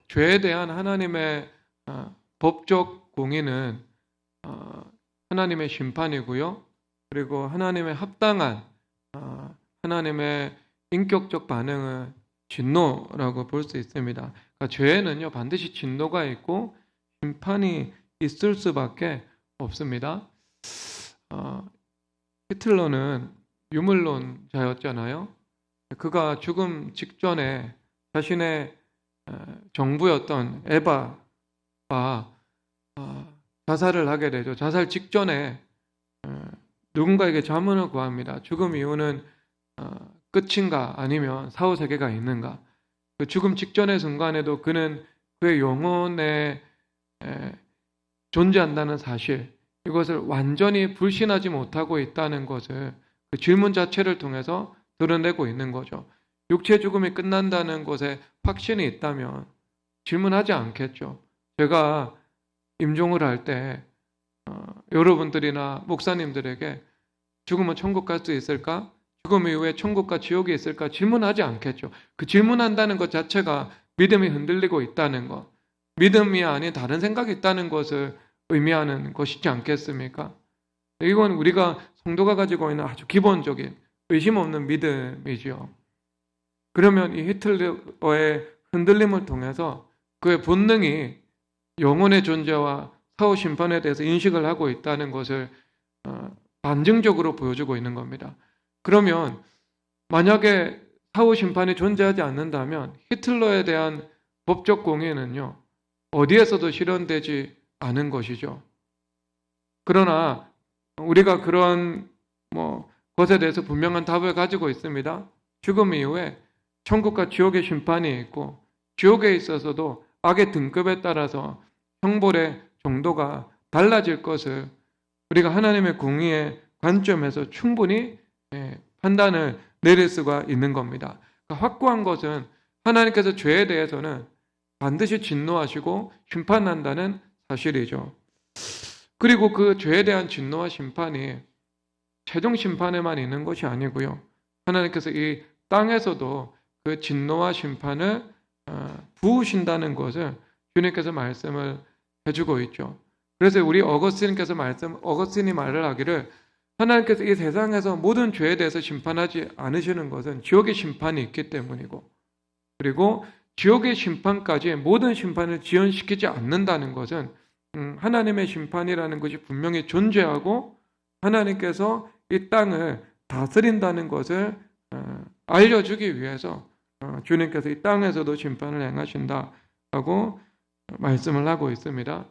죄에 대한 하나님의 법적 공의는 하나님의 심판이고요. 그리고 하나님의 합당한 하나님의 인격적 반응은 진노라고 볼 수 있습니다. 그러니까 죄에는요 반드시 진노가 있고 심판이 있을 수밖에 없습니다. 히틀러는 유물론자였잖아요. 그가 죽음 직전에 자신의 정부였던 에바가 자살을 하게 되죠. 자살 직전에 누군가에게 자문을 구합니다. 죽음 이후는 끝인가 아니면 사후세계가 있는가. 그 죽음 직전의 순간에도 그는 그의 영혼에 존재한다는 사실, 이것을 완전히 불신하지 못하고 있다는 것을 그 질문 자체를 통해서 드러내고 있는 거죠. 육체 죽음이 끝난다는 것에 확신이 있다면 질문하지 않겠죠. 제가 임종을 할 때 여러분들이나 목사님들에게 죽으면 천국 갈 수 있을까? 죽음 이후에 천국과 지옥이 있을까? 질문하지 않겠죠. 그 질문한다는 것 자체가 믿음이 흔들리고 있다는 것, 믿음이 아닌 다른 생각이 있다는 것을 의미하는 것이지 않겠습니까? 이건 우리가 성도가 가지고 있는 아주 기본적인 의심 없는 믿음이죠. 그러면 이 히틀러의 흔들림을 통해서 그의 본능이 영혼의 존재와 사후 심판에 대해서 인식을 하고 있다는 것을 반증적으로 보여주고 있는 겁니다. 그러면 만약에 사후 심판이 존재하지 않는다면 히틀러에 대한 법적 공의는요 어디에서도 실현되지 않은 것이죠. 그러나 우리가 그런 것에 대해서 분명한 답을 가지고 있습니다. 죽음 이후에 천국과 지옥의 심판이 있고 지옥에 있어서도 악의 등급에 따라서 형벌의 정도가 달라질 것을 우리가 하나님의 공의의 관점에서 충분히 판단을 내릴 수가 있는 겁니다. 그러니까 확고한 것은 하나님께서 죄에 대해서는 반드시 진노하시고 심판한다는 사실이죠. 그리고 그 죄에 대한 진노와 심판이 최종 심판에만 있는 것이 아니고요. 하나님께서 이 땅에서도 그 진노와 심판을 부으신다는 것을 주님께서 말씀을 해주고 있죠. 그래서 우리 어거스틴이 말을 하기를 하나님께서 이 세상에서 모든 죄에 대해서 심판하지 않으시는 것은 지옥의 심판이 있기 때문이고, 그리고 지옥의 심판까지 모든 심판을 지연시키지 않는다는 것은 하나님의 심판이라는 것이 분명히 존재하고 하나님께서 이 땅을 다스린다는 것을 알려주기 위해서 주님께서 이 땅에서도 심판을 행하신다라고 말씀을 하고 있습니다.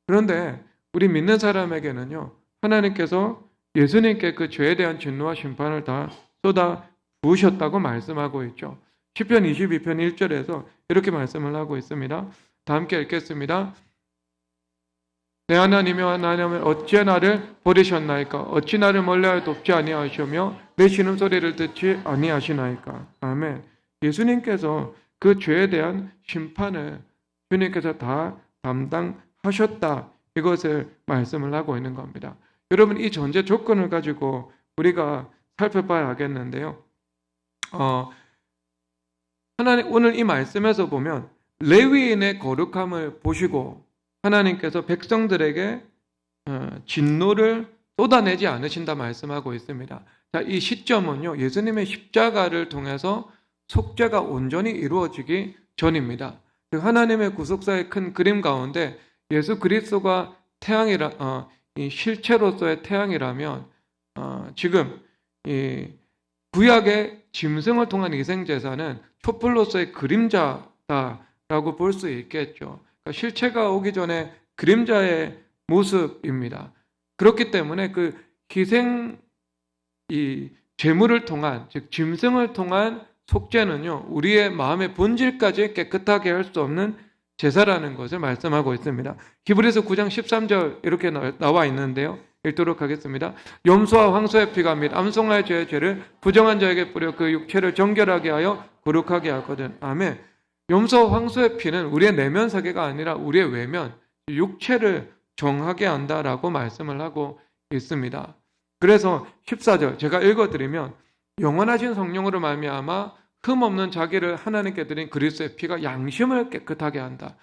그런데 우리 믿는 사람에게는요, 하나님께서 예수님께 그 죄에 대한 진노와 심판을 다 쏟아 부으셨다고 말씀하고 있죠. 시편 22편 1절에서 이렇게 말씀을 하고 있습니다. 다 함께 읽겠습니다. 내 하나님이여 하나님은 어찌 나를 버리셨나이까? 어찌 나를 멀리하여 돕지 아니하시며 내 신음소리를 듣지 아니하시나이까? 아멘. 예수님께서 그 죄에 대한 심판을 주님께서 다 담당하셨다, 이것을 말씀을 하고 있는 겁니다. 여러분, 이 전제 조건을 가지고 우리가 살펴봐야 하겠는데요. 하나님 오늘 이 말씀에서 보면 레위인의 거룩함을 보시고 하나님께서 백성들에게 진노를 쏟아내지 않으신다 말씀하고 있습니다. 자, 이 시점은요, 예수님의 십자가를 통해서 속죄가 온전히 이루어지기 전입니다. 하나님의 구속사의 큰 그림 가운데 예수 그리스도가 이 실체로서의 태양이라면 지금 이 구약의 짐승을 통한 희생제사는 촛불로서의 그림자다라고 볼 수 있겠죠. 그러니까 실체가 오기 전에 그림자의 모습입니다. 그렇기 때문에 그 희생 이 제물을 통한, 즉 짐승을 통한 속죄는요, 우리의 마음의 본질까지 깨끗하게 할 수 없는 제사라는 것을 말씀하고 있습니다. 히브리서 9장 13절 이렇게 나와 있는데요. 읽도록 하겠습니다. 염소와 황소의 피가 및 암송아의 죄를 부정한 자에게 뿌려 그 육체를 정결하게 하여 거룩하게 하거든. 아멘. 염소와 황소의 피는 우리의 내면 세계가 아니라 우리의 외면, 육체를 정하게 한다라고 말씀을 하고 있습니다. 그래서 14절 제가 읽어드리면 영원하신 성령으로 말미암아 흠 없는 자기를 하나님께 드린 그리스도의 피가 양심을 깨끗하게 한다.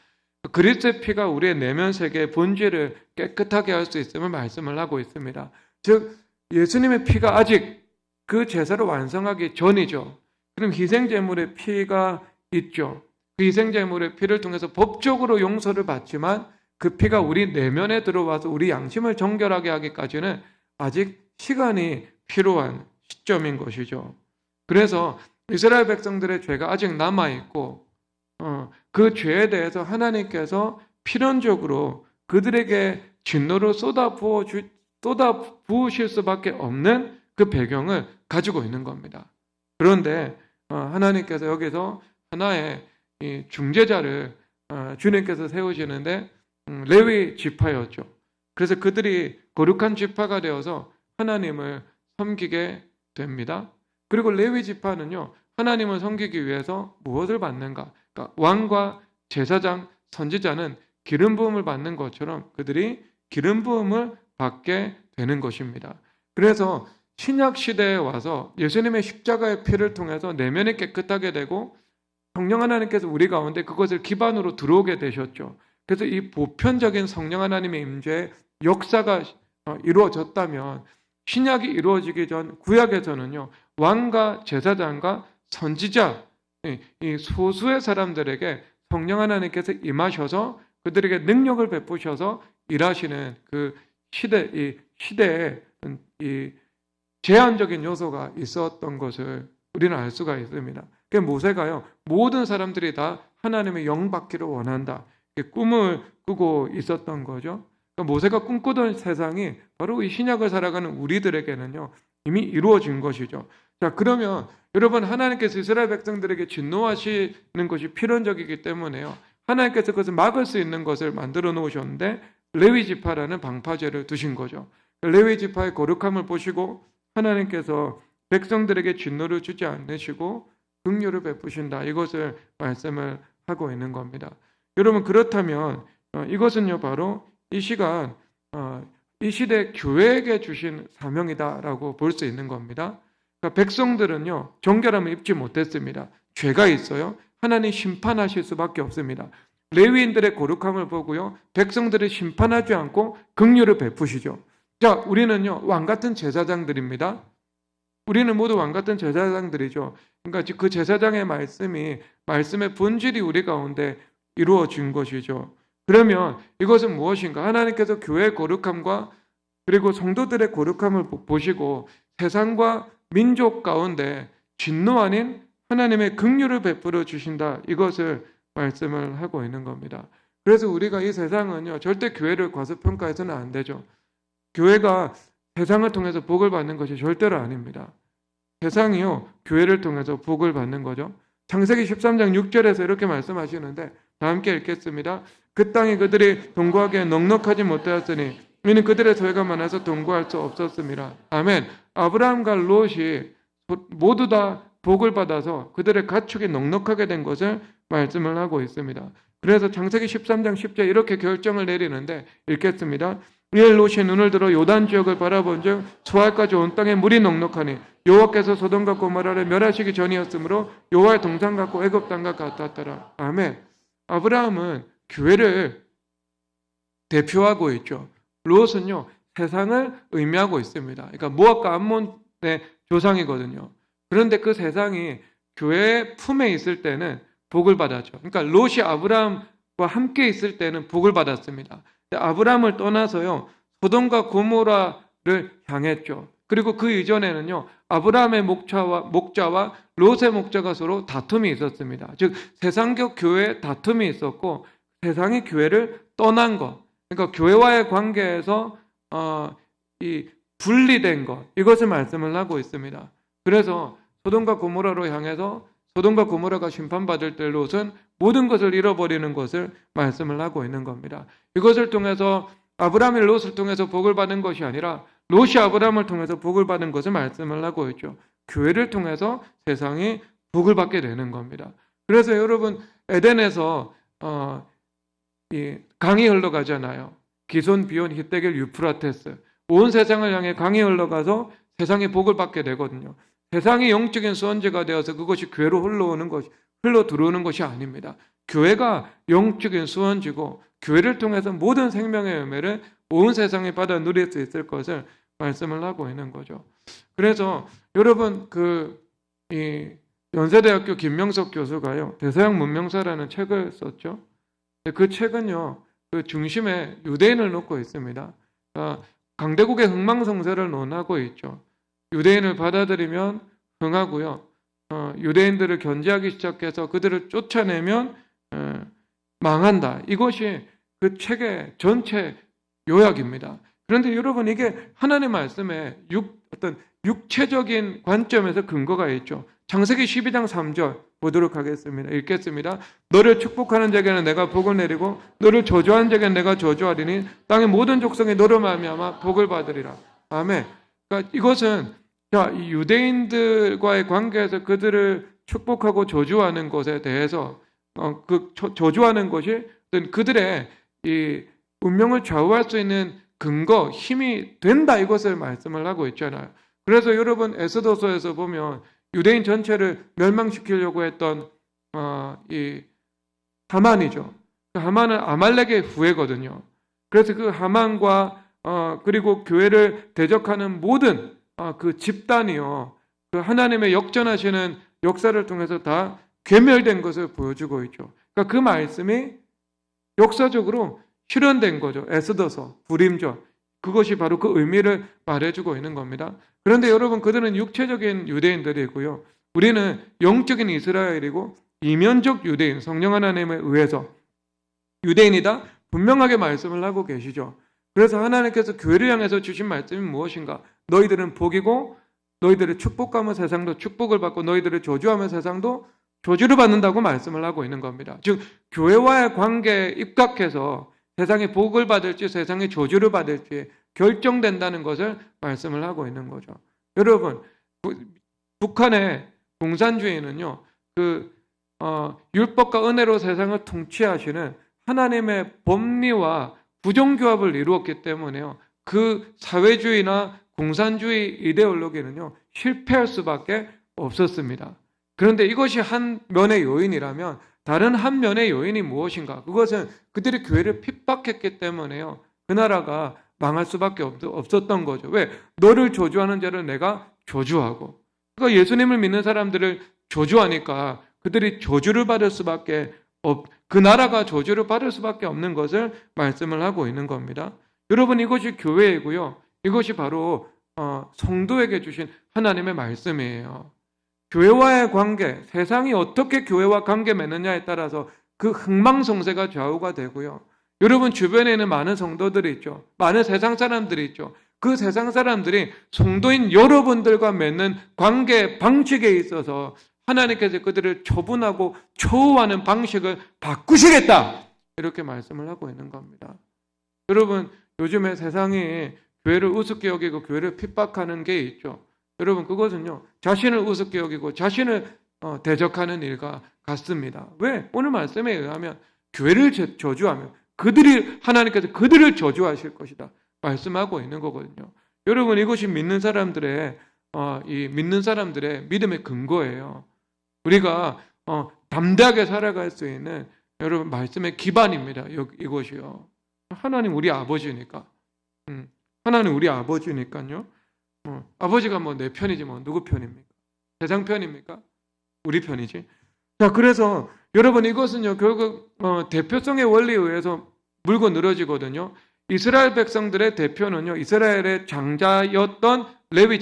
그리스도의 피가 우리의 내면 세계의 본질을 깨끗하게 할 수 있음을 말씀을 하고 있습니다. 즉 예수님의 피가 아직 그 제사를 완성하기 전이죠. 그럼 희생제물의 피가 있죠. 그 희생제물의 피를 통해서 법적으로 용서를 받지만 그 피가 우리 내면에 들어와서 우리 양심을 정결하게 하기까지는 아직 시간이 필요한 시점인 것이죠. 그래서 이스라엘 백성들의 죄가 아직 남아있고 그 죄에 대해서 하나님께서 필연적으로 그들에게 진노를 쏟아 부으실 수밖에 없는 그 배경을 가지고 있는 겁니다. 그런데 하나님께서 여기서 하나의 이 중재자를 주님께서 세우시는데 레위 지파였죠. 그래서 그들이 거룩한 지파가 되어서 하나님을 섬기게 됩니다. 그리고 레위 지파는요, 하나님을 섬기기 위해서 무엇을 받는가? 그러니까 왕과 제사장, 선지자는 기름 부음을 받는 것처럼 그들이 기름 부음을 받게 되는 것입니다. 그래서 신약 시대에 와서 예수님의 십자가의 피를 통해서 내면이 깨끗하게 되고 성령 하나님께서 우리 가운데 그것을 기반으로 들어오게 되셨죠. 그래서 이 보편적인 성령 하나님의 임재의 역사가 이루어졌다면 신약이 이루어지기 전 구약에서는요, 왕과 제사장과 선지자, 이 소수의 사람들에게 성령 하나님께서 임하셔서 그들에게 능력을 베푸셔서 일하시는 그 시대에 이 제한적인 요소가 있었던 것을 우리는 알 수가 있습니다. 그 모세가요, 모든 사람들이 다 하나님의 영 받기를 원한다, 꿈을 꾸고 있었던 거죠. 그러니까 모세가 꿈꾸던 세상이 바로 이 신약을 살아가는 우리들에게는요 이미 이루어진 것이죠. 자, 그러면 여러분, 하나님께서 이스라엘 백성들에게 진노하시는 것이 필연적이기 때문에요, 하나님께서 그것을 막을 수 있는 것을 만들어 놓으셨는데 레위 지파라는 방파제를 두신 거죠. 레위 지파의 거룩함을 보시고 하나님께서 백성들에게 진노를 주지 않으시고 긍휼을 베푸신다, 이것을 말씀을 하고 있는 겁니다. 여러분, 그렇다면 이것은요 바로 이 시간 이 시대 교회에게 주신 사명이다라고 볼 수 있는 겁니다. 그러니까 백성들은요 정결함을 입지 못했습니다. 죄가 있어요. 하나님 심판하실 수밖에 없습니다. 레위인들의 거룩함을 보고요 백성들을 심판하지 않고 긍휼을 베푸시죠. 자, 우리는요 왕 같은 제사장들입니다. 우리는 모두 왕 같은 제사장들이죠. 그러니까 그 제사장의 말씀의 본질이 우리 가운데 이루어진 것이죠. 그러면 이것은 무엇인가? 하나님께서 교회의 거룩함과 그리고 성도들의 거룩함을 보시고 세상과 민족 가운데 진노 아닌 하나님의 긍휼을 베풀어 주신다, 이것을 말씀을 하고 있는 겁니다. 그래서 우리가 이 세상은요 절대 교회를 과소평가해서는 안 되죠. 교회가 세상을 통해서 복을 받는 것이 절대로 아닙니다. 세상이요 교회를 통해서 복을 받는 거죠. 창세기 13장 6절에서 이렇게 말씀하시는데 다 함께 읽겠습니다. 그 땅에 그들이 동거하기에 넉넉하지 못하였으니 이는 그들의 소유가 많아서 동거할 수 없었습니다. 아멘. 아브라함과 롯이 모두 다 복을 받아서 그들의 가축이 넉넉하게 된 것을 말씀을 하고 있습니다. 그래서 창세기 13장 10절 이렇게 결정을 내리는데 읽겠습니다. 이에 롯이 눈을 들어 요단 지역을 바라본즉 수알까지 온 땅에 물이 넉넉하니 여호와께서 소돔과 고모라를 멸하시기 전이었으므로 여호와의 동산 같고 애굽 땅과 같았더라. 아멘. 아브라함은 교회를 대표하고 있죠. 롯은요 세상을 의미하고 있습니다. 그러니까 모압과 암몬의 조상이거든요. 그런데 그 세상이 교회의 품에 있을 때는 복을 받았죠. 그러니까 롯이 아브라함과 함께 있을 때는 복을 받았습니다. 근데 아브라함을 떠나서요 소돔과 고모라를 향했죠. 그리고 그 이전에는요 아브라함의 목자와 롯의 목자가 서로 다툼이 있었습니다. 즉 세상적 교회에 다툼이 있었고 세상이 교회를 떠난 것, 그러니까 교회와의 관계에서 이 분리된 것, 이것을 말씀을 하고 있습니다. 그래서 소돔과 고모라로 향해서 소돔과 고모라가 심판받을 때 롯은 모든 것을 잃어버리는 것을 말씀을 하고 있는 겁니다. 이것을 통해서 아브라함이 롯을 통해서 복을 받은 것이 아니라 롯이 아브라함을 통해서 복을 받은 것을 말씀을 하고 있죠. 교회를 통해서 세상이 복을 받게 되는 겁니다. 그래서 여러분 에덴에서 이 강이 흘러가잖아요. 기손, 비온, 히데겔, 유프라테스, 온 세상을 향해 강이 흘러가서 세상에 복을 받게 되거든요. 세상이 영적인 수원지가 되어서 그것이 교회로 흘러 들어오는 것이 아닙니다. 교회가 영적인 수원지고 교회를 통해서 모든 생명의 열매를 온 세상에 받아 누릴 수 있을 것을 말씀을 하고 있는 거죠. 그래서 여러분 이 연세대학교 김명석 교수가요 대서양 문명사라는 책을 썼죠. 그 책은요 그 중심에 유대인을 놓고 있습니다. 강대국의 흥망성쇠를 논하고 있죠. 유대인을 받아들이면 흥하고요. 유대인들을 견제하기 시작해서 그들을 쫓아내면 망한다. 이것이 그 책의 전체 요약입니다. 그런데 여러분 이게 하나님의 말씀에 어떤 육체적인 관점에서 근거가 있죠. 창세기 12장 3절 보도록 하겠습니다. 읽겠습니다. 너를 축복하는 자에게는 내가 복을 내리고 너를 저주하는 자에게는 내가 저주하리니 땅의 모든 족속이 너로 말미암아 복을 받으리라. 아멘. 그러니까 이것은 이 유대인들과의 관계에서 그들을 축복하고 저주하는 것에 대해서 저주하는 것이 어떤 그들의 이 운명을 좌우할 수 있는 근거, 힘이 된다 이것을 말씀을 하고 있잖아요. 그래서 여러분 에스더서에서 보면 유대인 전체를 멸망시키려고 했던 이 하만이죠. 그 하만은 아말렉의 후예거든요. 그래서 그 하만과 그리고 교회를 대적하는 모든 그 집단이요, 그 하나님의 역전하시는 역사를 통해서 다 괴멸된 것을 보여주고 있죠. 그러니까 그 말씀이 역사적으로 실현된 거죠. 에스더서, 불임절. 그것이 바로 그 의미를 말해주고 있는 겁니다. 그런데 여러분 그들은 육체적인 유대인들이고요. 우리는 영적인 이스라엘이고 이면적 유대인, 성령 하나님에 의해서 유대인이다 분명하게 말씀을 하고 계시죠. 그래서 하나님께서 교회를 향해서 주신 말씀이 무엇인가? 너희들은 복이고 너희들의 축복하면 세상도 축복을 받고 너희들을 저주하면 세상도 저주를 받는다고 말씀을 하고 있는 겁니다. 즉 교회와의 관계에 입각해서 세상에 복을 받을지 세상에 저주를 받을지 결정된다는 것을 말씀을 하고 있는 거죠. 여러분 북한의 공산주의는요 율법과 은혜로 세상을 통치하시는 하나님의 법리와 부정교합을 이루었기 때문에요 그 사회주의나 공산주의 이데올로기는요 실패할 수밖에 없었습니다. 그런데 이것이 한 면의 요인이라면 다른 한 면의 요인이 무엇인가? 그것은 그들이 교회를 핍박했기 때문에요 그 나라가 망할 수밖에 없었던 거죠. 왜? 너를 저주하는 자를 내가 저주하고, 그러니까 예수님을 믿는 사람들을 저주하니까 그들이 저주를 받을 수밖에 그 나라가 저주를 받을 수밖에 없는 것을 말씀을 하고 있는 겁니다. 여러분 이것이 교회이고요. 이것이 바로 성도에게 주신 하나님의 말씀이에요. 교회와의 관계, 세상이 어떻게 교회와 관계 맺느냐에 따라서 그 흥망성쇠가 좌우가 되고요. 여러분 주변에는 많은 성도들이 있죠. 많은 세상 사람들이 있죠. 그 세상 사람들이 성도인 여러분들과 맺는 관계 방식에 있어서 하나님께서 그들을 처분하고 처우하는 방식을 바꾸시겠다 이렇게 말씀을 하고 있는 겁니다. 여러분 요즘에 세상이 교회를 우습게 여기고 교회를 핍박하는 게 있죠. 여러분 그것은요 자신을 우습게 여기고 자신을 대적하는 일과 같습니다. 왜? 오늘 말씀에 의하면 교회를 저주하며 하나님께서 그들을 저주하실 것이다 말씀하고 있는 거거든요. 여러분 이것이 믿는 사람들의 믿음의 근거예요. 우리가 담대하게 살아갈 수 있는 여러분 말씀의 기반입니다. 이것이요. 하나님 우리 아버지니까. 하나님 우리 아버지니까요. 아버지가 뭐 내 편이지 뭐 누구 편입니까? 세상 편입니까? 우리 편이지. 자, 그래서 여러분 이것은요 결국 대표성의 원리에 의해서 물고 늘어지거든요. 이스라엘 백성들의 대표는요 이스라엘의 장자였던 레위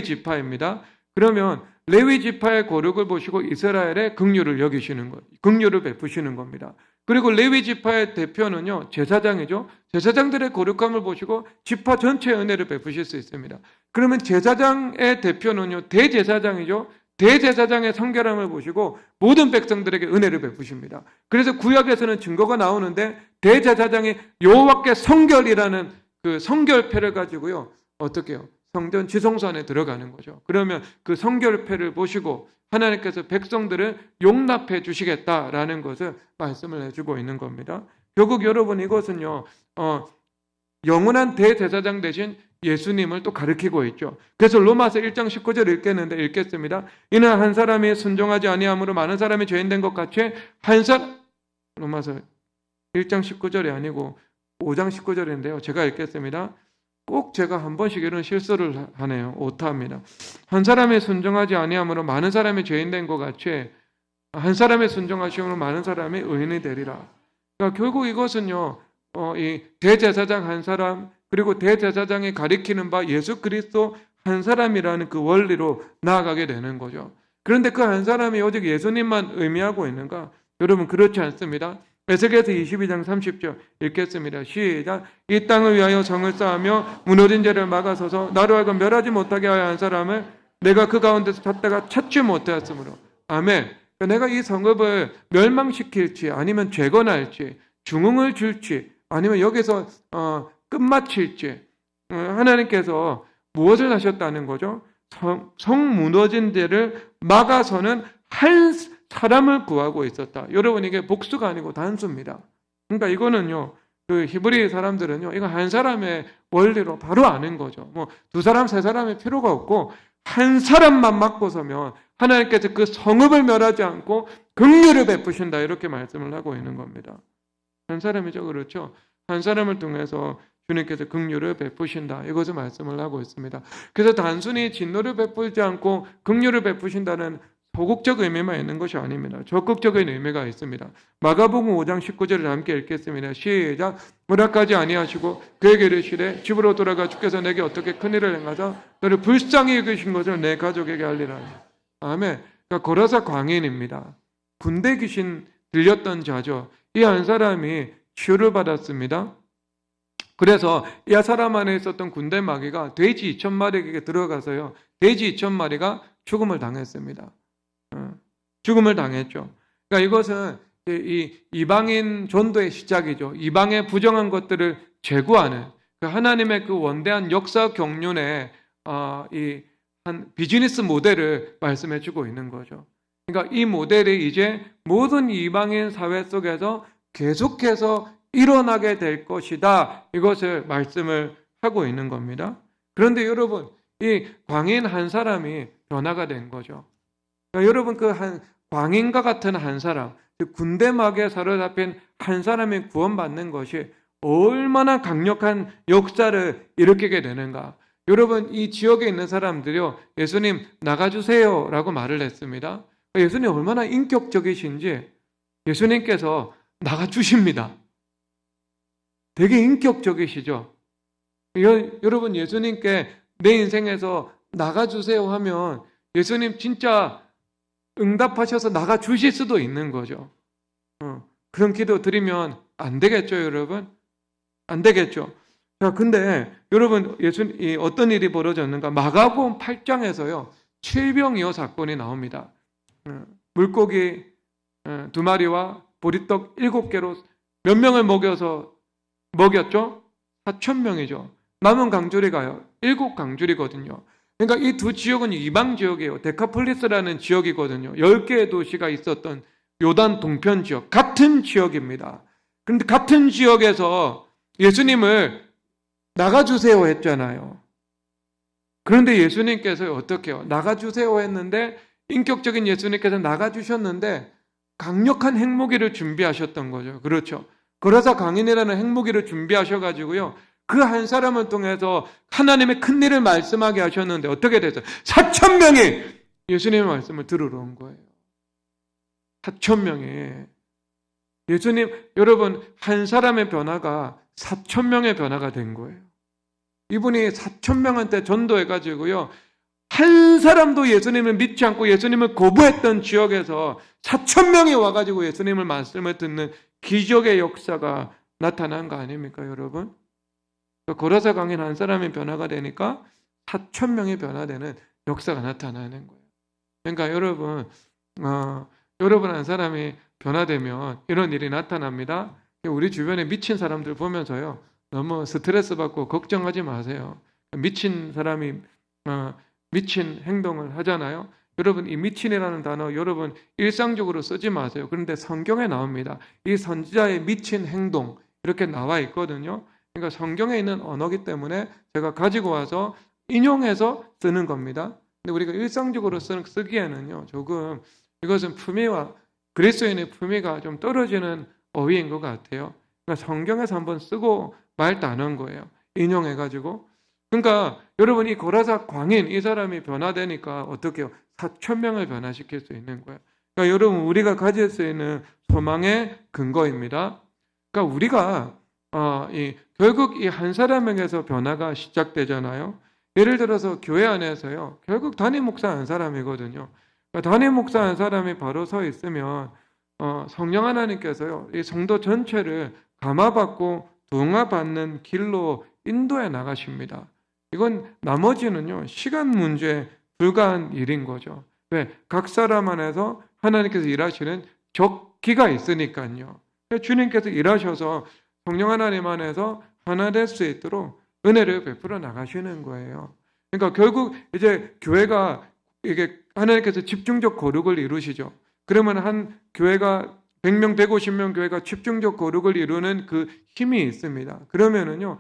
지파입니다. 그러면 레위 지파의 거룩을 보시고 이스라엘의 긍휼을 여기시는 것, 긍휼을 베푸시는 겁니다. 그리고 레위 지파의 대표는요 제사장이죠. 제사장들의 거룩함을 보시고 지파 전체의 은혜를 베푸실 수 있습니다. 그러면 제사장의 대표는요 대제사장이죠. 대제사장의 성결함을 보시고 모든 백성들에게 은혜를 베푸십니다. 그래서 구약에서는 증거가 나오는데 대제사장이 여호와께 성결이라는 그 성결패를 가지고요 어떻게 해요? 성전 지성소 안에 들어가는 거죠. 그러면 그 성결패를 보시고 하나님께서 백성들을 용납해 주시겠다라는 것을 말씀을 해주고 있는 겁니다. 결국 여러분 이것은요 영원한 대제사장 대신 예수님을 또 가리키고 있죠. 그래서 로마서 1장 19절 읽겠습니다. 이는 한 사람이 순종하지 아니함으로 많은 사람이 죄인된 것 같이 로마서 1장 19절이 아니고 5장 19절인데요. 제가 읽겠습니다. 꼭 제가 한 번씩 이런 실수를 하네요. 오타합니다. 한 사람이 순종하지 아니함으로 많은 사람이 죄인된 것 같이 한 사람이 순종하시므로 많은 사람이 의인이 되리라. 그러니까 결국 이것은요. 이 대제사장 한 사람 그리고 대제사장이 가리키는 바 예수 그리스도 한 사람이라는 그 원리로 나아가게 되는 거죠. 그런데 그 한 사람이 오직 예수님만 의미하고 있는가? 여러분 그렇지 않습니다. 에스겔서 22장 30절 읽겠습니다. 시작. 이 땅을 위하여 성을 쌓으며 무너진 죄를 막아서서 나로 하여금 멸하지 못하게 하여 한 사람을 내가 그 가운데서 찾다가 찾지 못하였으므로. 아멘. 내가 이 성읍을 멸망시킬지 아니면 재건할지 중흥을 줄지 아니면 여기서 끝마칠지 하나님께서 무엇을 하셨다는 거죠? 성 무너진 데를 막아서는 한 사람을 구하고 있었다. 여러분 이게 복수가 아니고 단수입니다. 그러니까 이거는요. 그 히브리 사람들은요. 이거 한 사람의 원리로 바로 아는 거죠. 뭐 두 사람 세 사람의 필요가 없고 한 사람만 맡고 서면 하나님께서 그 성읍을 멸하지 않고 긍휼을 베푸신다. 이렇게 말씀을 하고 있는 겁니다. 한 사람이죠. 그렇죠? 한 사람을 통해서 주님께서 긍휼을 베푸신다. 이것을 말씀을 하고 있습니다. 그래서 단순히 진노를 베풀지 않고 긍휼을 베푸신다는 소극적 의미만 있는 것이 아닙니다. 적극적인 의미가 있습니다. 마가복음 5장 19절을 함께 읽겠습니다. 시작. 허락하지 아니하시고 그에게 이르시되 집으로 돌아가 주께서 내게 어떻게 큰일을 행하사 너를 불쌍히 여기신 것을 내 가족에게 알리라. 아멘. 그러니까 고라사 광인입니다. 군대 귀신 들렸던 자죠. 이 한 사람이 치유를 받았습니다. 그래서 이 사람 안에 있었던 군대 마귀가 돼지 2,000마리에게 들어가서요. 돼지 2,000마리가 죽음을 당했습니다. 죽음을 당했죠. 그러니까 이것은 이 이방인 전도의 시작이죠. 이방의 부정한 것들을 제거하는 하나님의 그 원대한 역사 경륜의 한 비즈니스 모델을 말씀해주고 있는 거죠. 그러니까 이 모델이 이제 모든 이방인 사회 속에서 계속해서 일어나게 될 것이다. 이것을 말씀을 하고 있는 겁니다. 그런데 여러분, 이 광인 한 사람이 변화가 된 거죠. 그러니까 여러분 그 한 광인과 같은 한 사람, 군대 막에 사로잡힌 한 사람이 구원받는 것이 얼마나 강력한 역사를 일으키게 되는가. 여러분 이 지역에 있는 사람들이요, 예수님 나가주세요 라고 말을 했습니다. 예수님 얼마나 인격적이신지 예수님께서 나가주십니다. 되게 인격적이시죠. 여러분 예수님께 내 인생에서 나가주세요 하면 예수님 진짜 응답하셔서 나가주실 수도 있는 거죠. 그런 기도 드리면 안 되겠죠, 여러분? 안 되겠죠. 자, 근데 여러분 예수님 어떤 일이 벌어졌는가? 마가복음 8장에서요 7병이어 사건이 나옵니다. 물고기 2마리와 보리떡 7개로 몇 명을 먹였죠? 4,000명이죠. 남은 강줄이가요 7강줄이거든요. 그러니까 이 두 지역은 이방 지역이에요. 데카폴리스라는 지역이거든요. 10개의 도시가 있었던 요단 동편 지역, 같은 지역입니다. 그런데 같은 지역에서 예수님을 나가주세요 했잖아요. 그런데 예수님께서 어떻게 해요? 나가주세요 했는데 인격적인 예수님께서 나가주셨는데 강력한 핵무기를 준비하셨던 거죠. 그렇죠. 그래서 강인이라는 핵무기를 준비하셔가지고요. 그 한 사람을 통해서 하나님의 큰 일을 말씀하게 하셨는데 어떻게 됐어요? 4,000명이 예수님의 말씀을 들으러 온 거예요. 4,000명이. 예수님, 여러분, 한 사람의 변화가 4,000명의 변화가 된 거예요. 이분이 4,000명한테 전도해가지고요. 한 사람도 예수님을 믿지 않고 예수님을 거부했던 지역에서 4,000명이 와가지고 예수님을 말씀을 듣는 기적의 역사가 나타난 거 아닙니까, 여러분? 고라사 강인 한 사람이 변화가 되니까 4,000명이 변화되는 역사가 나타나는 거예요. 그러니까 여러분 한 사람이 변화되면 이런 일이 나타납니다. 우리 주변에 미친 사람들 보면서요, 너무 스트레스 받고 걱정하지 마세요. 미친 사람이 미친 행동을 하잖아요. 여러분 이 미친이라는 단어 여러분 일상적으로 쓰지 마세요. 그런데 성경에 나옵니다. 이 선지자의 미친 행동 이렇게 나와 있거든요. 그러니까 성경에 있는 언어기 때문에 제가 가지고 와서 인용해서 쓰는 겁니다. 근데 우리가 일상적으로 쓰기에는요, 조금 이것은 품위와 그리스도인의 품위가 좀 떨어지는 어휘인 것 같아요. 그러니까 성경에서 한번 쓰고 말도 안 한 거예요. 인용해가지고. 그러니까 여러분 이 고라사 광인 이 사람이 변화되니까 어떻게 해요? 4,000명을 변화시킬 수 있는 거예요. 그러니까 여러분 우리가 가질 수 있는 소망의 근거입니다. 그러니까 우리가 결국 이 한 사람에게서 변화가 시작되잖아요. 예를 들어서 교회 안에서요. 결국 담임 목사 한 사람이거든요. 그러니까 담임 목사 한 사람이 바로 서 있으면 성령 하나님께서요. 이 성도 전체를 감화받고 동화받는 길로 인도해 나가십니다. 이건 나머지는요. 시간 문제에 불과한 일인 거죠. 왜? 각 사람 안에서 하나님께서 일하시는 적기가 있으니까요. 주님께서 일하셔서 성령 하나님 안에서 하나 될 수 있도록 은혜를 베풀어 나가시는 거예요. 그러니까 결국 이제 교회가 이게 하나님께서 집중적 거룩을 이루시죠. 그러면 한 교회가 100명, 150명 교회가 집중적 거룩을 이루는 그 힘이 있습니다. 그러면은요,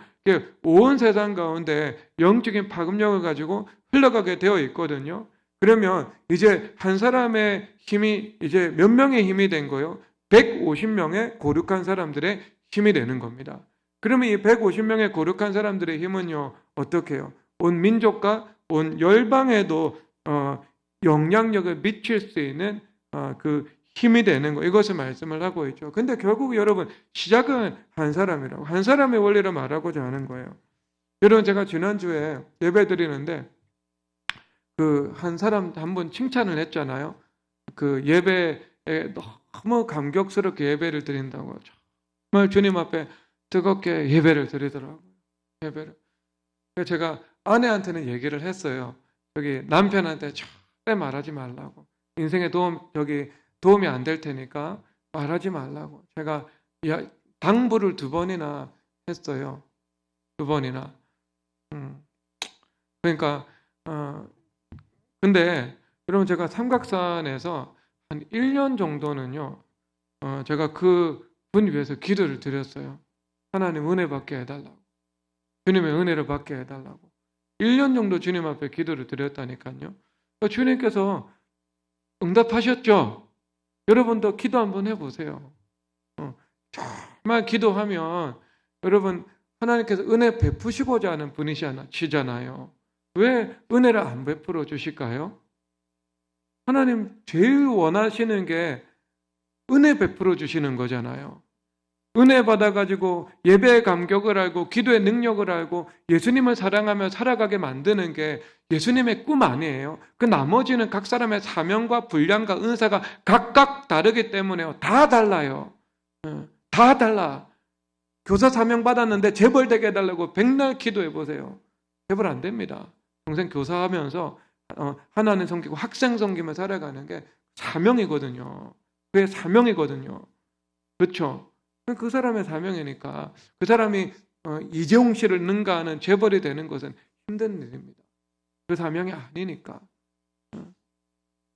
온 세상 가운데 영적인 파급력을 가지고 흘러가게 되어 있거든요. 그러면 이제 한 사람의 힘이 이제 몇 명의 힘이 된 거예요? 150명의 거룩한 사람들의 힘이 되는 겁니다. 그러면 이 150명의 거룩한 사람들의 힘은요, 어떻게 해요? 온 민족과 온 열방에도 영향력을 미칠 수 있는 그 힘이 되는 거, 이것을 말씀을 하고 있죠. 근데 결국 여러분 시작은 한 사람이라고, 한 사람의 원리를 말하고자 하는 거예요. 여러분 제가 지난주에 예배 드리는데 그 한 사람 한 번 칭찬을 했잖아요. 그 예배에 너무 감격스럽게 예배를 드린다고, 정말 주님 앞에 뜨겁게 예배를 드리더라고요. 예배를. 그래서 제가 아내한테는 얘기를 했어요. 저기 남편한테 절대 말하지 말라고. 인생에 도움이 안 될 테니까 말하지 말라고. 제가 당부를 2번이나 했어요. 2번이나. 그러니까 근데 여러분 제가 삼각산에서 한 1년 정도는요. 제가 그 분 위해서 기도를 드렸어요. 하나님 은혜 받게 해달라고. 주님의 은혜를 받게 해달라고. 1년 정도 주님 앞에 기도를 드렸다니까요. 주님께서 응답하셨죠? 여러분도 기도 한번 해보세요. 정말 기도하면 여러분 하나님께서 은혜 베푸시고자 하는 분이시잖아요. 왜 은혜를 안 베풀어 주실까요? 하나님 제일 원하시는 게 은혜 베풀어 주시는 거잖아요. 은혜 받아가지고 예배의 감격을 알고 기도의 능력을 알고 예수님을 사랑하며 살아가게 만드는 게 예수님의 꿈 아니에요. 그 나머지는 각 사람의 사명과 분량과 은사가 각각 다르기 때문에요. 다 달라요. 다 달라. 교사 사명 받았는데 재벌 되게 해달라고 백날 기도해 보세요. 재벌 안 됩니다. 평생 교사하면서 하나님 섬기고 학생 섬기며 살아가는 게 사명이거든요. 그게 사명이거든요. 그렇죠? 그 사람의 사명이니까 그 사람이 이재용 씨를 능가하는 재벌이 되는 것은 힘든 일입니다. 그 사명이 아니니까.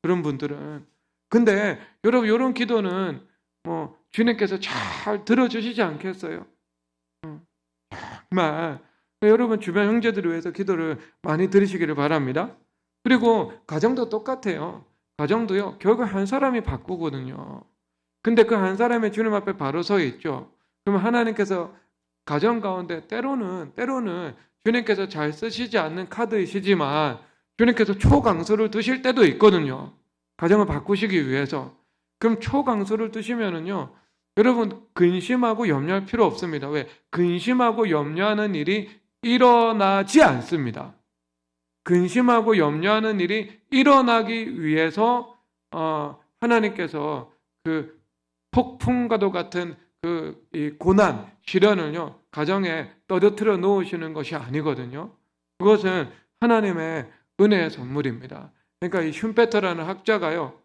그런 분들은. 근데 여러분 이런 기도는 주님께서 잘 들어주시지 않겠어요? 정말 여러분 주변 형제들을 위해서 기도를 많이 드리시기를 바랍니다. 그리고 가정도 똑같아요. 가정도요. 결국 한 사람이 바꾸거든요. 근데 그 한 사람이 주님 앞에 바로 서 있죠. 그러면 하나님께서 가정 가운데 때로는 주님께서 잘 쓰시지 않는 카드이시지만 주님께서 초강수를 두실 때도 있거든요. 가정을 바꾸시기 위해서. 그럼 초강수를 두시면은요. 여러분 근심하고 염려할 필요 없습니다. 왜? 근심하고 염려하는 일이 일어나지 않습니다. 근심하고 염려하는 일이 일어나기 위해서 하나님께서 그 폭풍과도 같은 이 고난, 시련을요 가정에 떠들어 놓으시는 것이 아니거든요. 그것은 하나님의 은혜의 선물입니다. 그러니까 이 슌페터라는 학자가요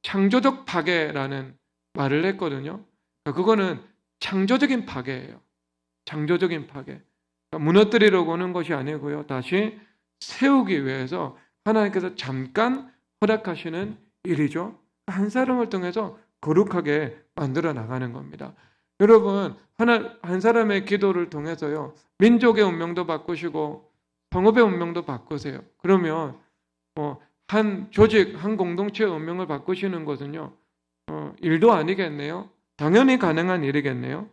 창조적 파괴라는 말을 했거든요. 그거는 창조적인 파괴예요. 창조적인 파괴. 그러니까 무너뜨리려고 하는 것이 아니고요. 다시 세우기 위해서 하나님께서 잠깐 허락하시는 일이죠. 한 사람을 통해서 거룩하게 만들어 나가는 겁니다. 여러분, 한 사람의 기도를 통해서요, 민족의 운명도 바꾸시고 성읍의 운명도 바꾸세요. 그러면 한 조직, 한 공동체의 운명을 바꾸시는 것은요, 일도 아니겠네요. 당연히 가능한 일이겠네요.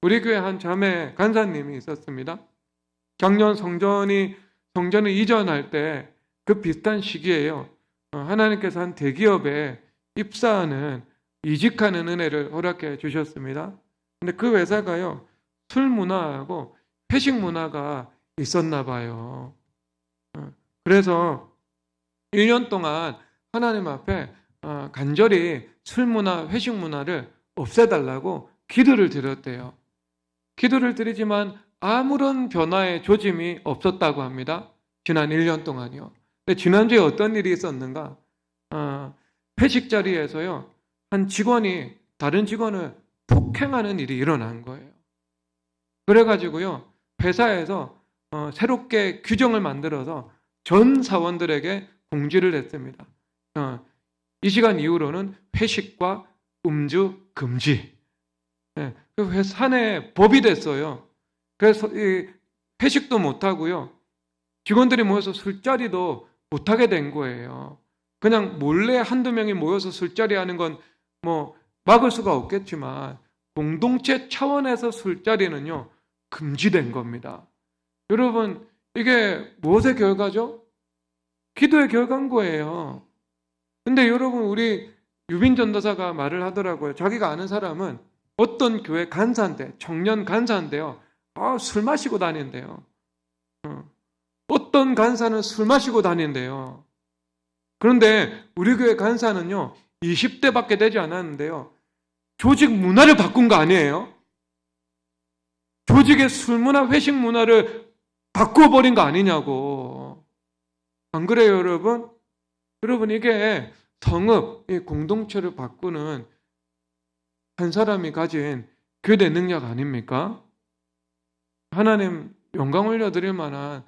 우리 교회 한 자매 간사님이 있었습니다. 작년 성전을 이전할 때 그 비슷한 시기에요, 하나님께서 한 대기업에 입사하는, 이직하는 은혜를 허락해 주셨습니다. 근데 그 회사가요, 술 문화하고 회식 문화가 있었나 봐요. 그래서 1년 동안 하나님 앞에 간절히 술 문화, 회식 문화를 없애달라고 기도를 드렸대요. 기도를 드리지만 아무런 변화의 조짐이 없었다고 합니다. 지난 1년 동안이요. 근데 지난주에 어떤 일이 있었는가? 회식 자리에서요, 한 직원이 다른 직원을 폭행하는 일이 일어난 거예요. 그래가지고요, 회사에서 새롭게 규정을 만들어서 전 사원들에게 공지를 했습니다. 이 시간 이후로는 회식과 음주 금지. 그 회사 내에 법이 됐어요. 그래서 회식도 못하고요, 직원들이 모여서 술자리도 못하게 된 거예요. 그냥 몰래 한두 명이 모여서 술자리 하는 건 막을 수가 없겠지만 공동체 차원에서 술자리는요, 금지된 겁니다. 여러분, 이게 무엇의 결과죠? 기도의 결과인 거예요. 근데 여러분, 우리 유빈 전도사가 말을 하더라고요. 자기가 아는 사람은 어떤 교회 간사인데, 청년 간사인데요, 술 마시고 다닌대요. 어떤 간사는 술 마시고 다닌대요. 그런데 우리 교회 간사는요, 20대밖에 되지 않았는데요, 조직 문화를 바꾼 거 아니에요? 조직의 술 문화, 회식 문화를 바꿔버린 거 아니냐고. 안 그래요, 여러분? 여러분, 이게 성읍, 이 공동체를 바꾸는 한 사람이 가진 교대 능력 아닙니까? 하나님 영광 올려드릴 만한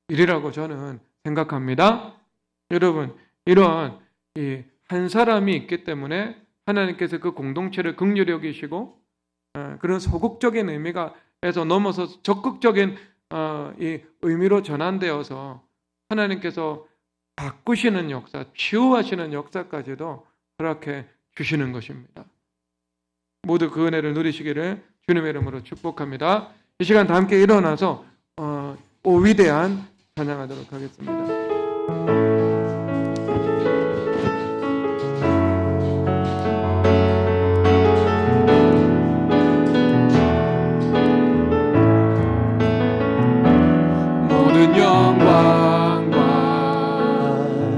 일이라고 저는 생각합니다. 여러분, 이런 한 사람이 있기 때문에 하나님께서 그 공동체를 긍휼히 여기시고, 그런 소극적인 의미가에서 넘어서 적극적인 이 의미로 전환되어서 하나님께서 바꾸시는 역사, 치유하시는 역사까지도 허락해 주시는 것입니다. 모두 그 은혜를 누리시기를 주님의 이름으로 축복합니다. 이 시간 다 함께 일어나서 오 위대한 찬양하도록 하겠습니다. 모든 영광과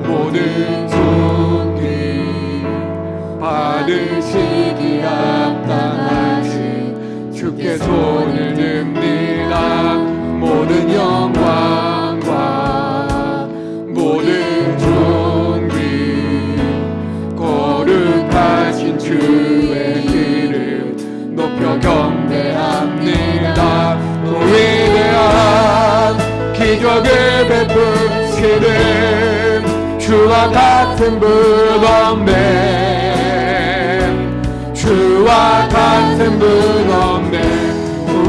모든 존귀 받으시기 합당하신 주께 손을 듭니다. 모든 영광과 모든 존귀 거룩하신 주의 이름 높여 경배합니다. 위대한 기적을 베푸시는 주와 같은 분 없네. 주와 같은 분 없네.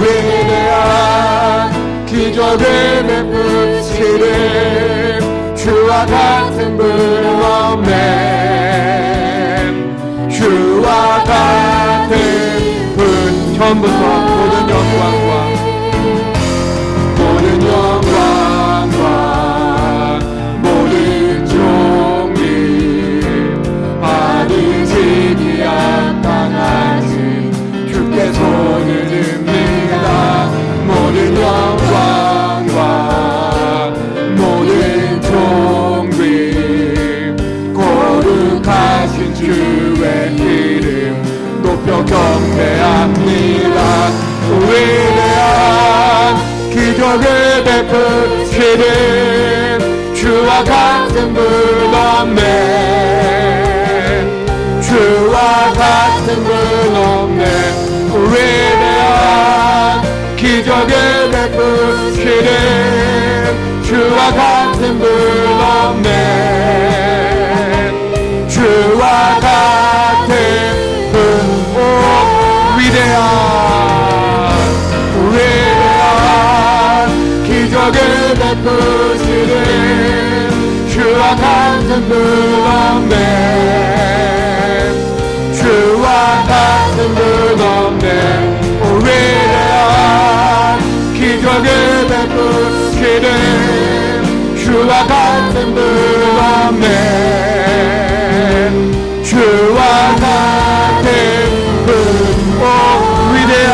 위대한 기적을 베푸시는 주와 같은 분 없네. 주와 같은 분. 처음부터 모든 영광과 모든 영광과 모든 존귀 받으시기 합당하신 주께 손을 듭니다. 모든 영광과 모든 존귀 거룩하신 주의 이름 높여 경배합니다. 위대한 기적을 베푸시는 주와 같은 분 없네. 주와 같은 분 없네. 위대한 기적을 베푸시는 주와 같은 분 없네. 주와 같은 분 위대한 같은 분 없네. 주와 같은 분 없네. 위대한 기적을 베푸시는 주와 같은 분 없네. 주와 같은 분 위대한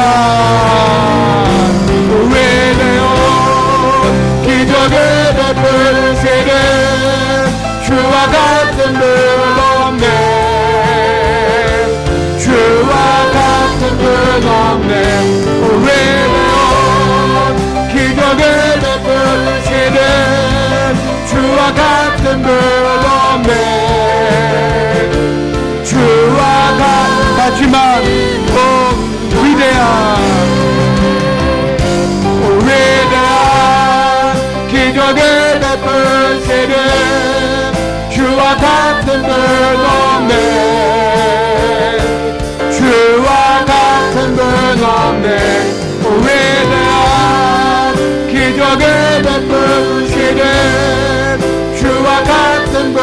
기적을 베푸시는 주와 같은 분 없네. 주와 같은 분 없네. 위대한 기적을 베푸시는 주와 같은 분 없네. 주와 같지만 위대한 기적을 베푸시는 주와 같은 분 없네. 주와 같은 분 없네. 위대한 기적을 베푸시는 주와 같은 분